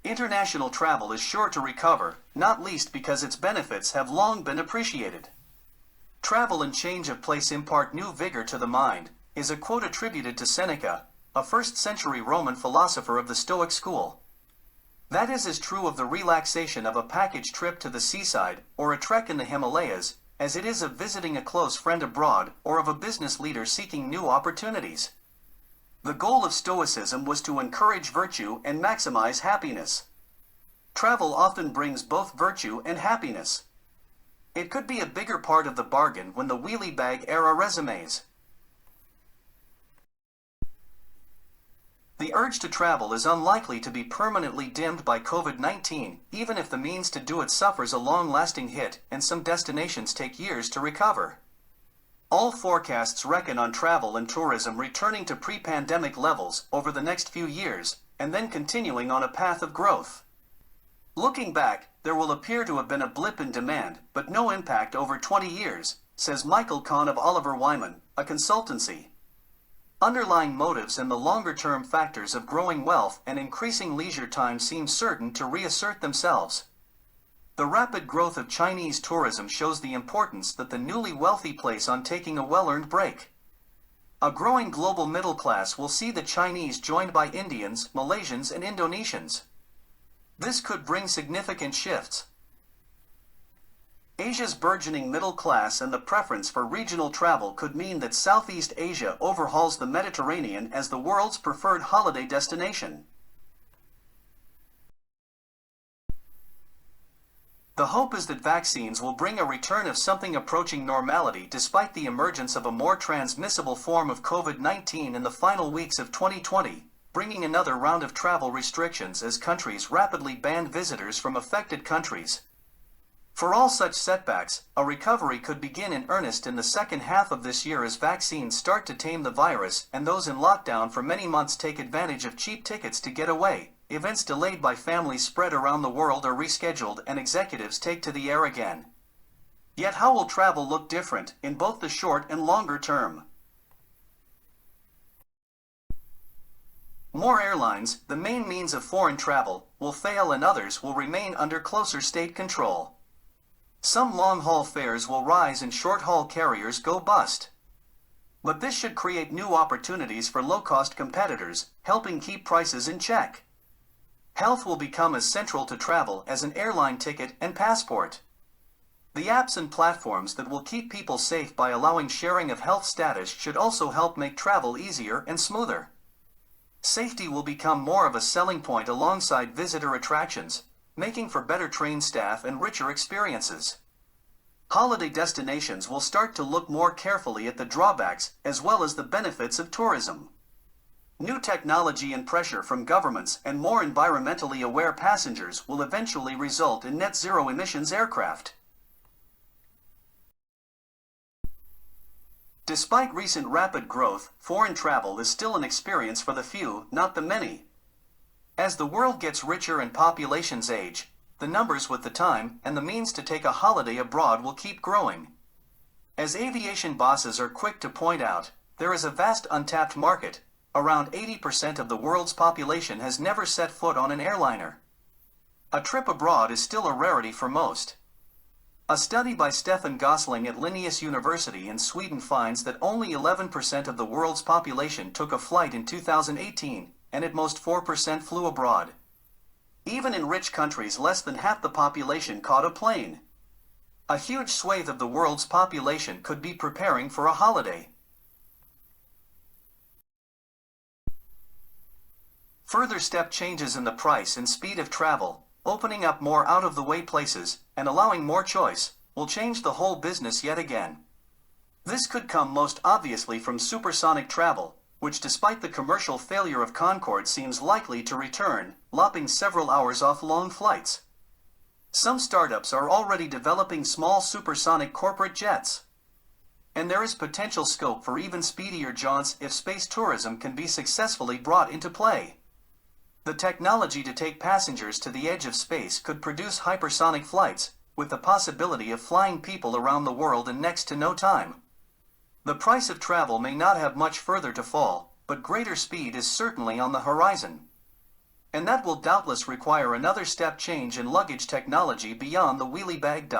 International travel is sure to recover, not least because its benefits have long been appreciated. Travel and change of place impart new vigor to the mind, is a quote attributed to Seneca, a 1st century Roman philosopher of the Stoic school. That is as true of the relaxation of a package trip to the seaside or a trek in the Himalayas, as it is of visiting a close friend abroad or of a business leader seeking new opportunities. The goal of Stoicism was to encourage virtue and maximize happiness. Travel often brings both virtue and happiness. It could be a bigger part of the bargain when the wheelie bag era resumes. The urge to travel is unlikely to be permanently dimmed by COVID-19, even if the means to do it suffers a long-lasting hit and some destinations take years to recover. All forecasts reckon on travel and tourism returning to pre-pandemic levels over the next few years, and then continuing on a path of growth. Looking back, there will appear to have been a blip in demand, but no impact over 20 years, says Michael Kahn of Oliver Wyman, a consultancy. Underlying motives and the longer-term factors of growing wealth and increasing leisure time seem certain to reassert themselves. The rapid growth of Chinese tourism shows the importance that the newly wealthy place on taking a well-earned break. A growing global middle class will see the Chinese joined by Indians, Malaysians, and Indonesians. This could bring significant shifts. Asia's burgeoning middle class and the preference for regional travel could mean that Southeast Asia overhauls the Mediterranean as the world's preferred holiday destination. The hope is that vaccines will bring a return of something approaching normality despite the emergence of a more transmissible form of COVID-19 in the final weeks of 2020, bringing another round of travel restrictions as countries rapidly banned visitors from affected countries. For all such setbacks, a recovery could begin in earnest in the second half of this year as vaccines start to tame the virus and those in lockdown for many months take advantage of cheap tickets to get away, events delayed by families spread around the world are rescheduled and executives take to the air again. Yet how will travel look different in both the short and longer term? More airlines, the main means of foreign travel, will fail and others will remain under closer state control. Some long-haul fares will rise and short-haul carriers go bust. But this should create new opportunities for low-cost competitors, helping keep prices in check. Health will become as central to travel as an airline ticket and passport. The apps and platforms that will keep people safe by allowing sharing of health status should also help make travel easier and smoother. Safety will become more of a selling point alongside visitor attractions, making for better trained staff and richer experiences. Holiday destinations will start to look more carefully at the drawbacks as well as the benefits of tourism. New technology and pressure from governments and more environmentally aware passengers will eventually result in net zero emissions aircraft. Despite recent rapid growth, foreign travel is still an experience for the few, not the many. As the world gets richer and populations age, the numbers with the time and the means to take a holiday abroad will keep growing. As aviation bosses are quick to point out, there is a vast untapped market. Around 80% of the world's population has never set foot on an airliner. A trip abroad is still a rarity for most. A study by Stefan Gosling at Linnaeus University in Sweden finds that only 11% of the world's population took a flight in 2018, and at most 4% flew abroad. Even in rich countries, less than half the population caught a plane. A huge swathe of the world's population could be preparing for a holiday. Further step changes in the price and speed of travel, opening up more out-of-the-way places, and allowing more choice, will change the whole business yet again. This could come most obviously from supersonic travel, which despite the commercial failure of Concorde seems likely to return, lopping several hours off long flights. Some startups are already developing small supersonic corporate jets. And there is potential scope for even speedier jaunts if space tourism can be successfully brought into play. The technology to take passengers to the edge of space could produce hypersonic flights, with the possibility of flying people around the world in next to no time. The price of travel may not have much further to fall, but greater speed is certainly on the horizon. And that will doubtless require another step change in luggage technology beyond the wheelie bag.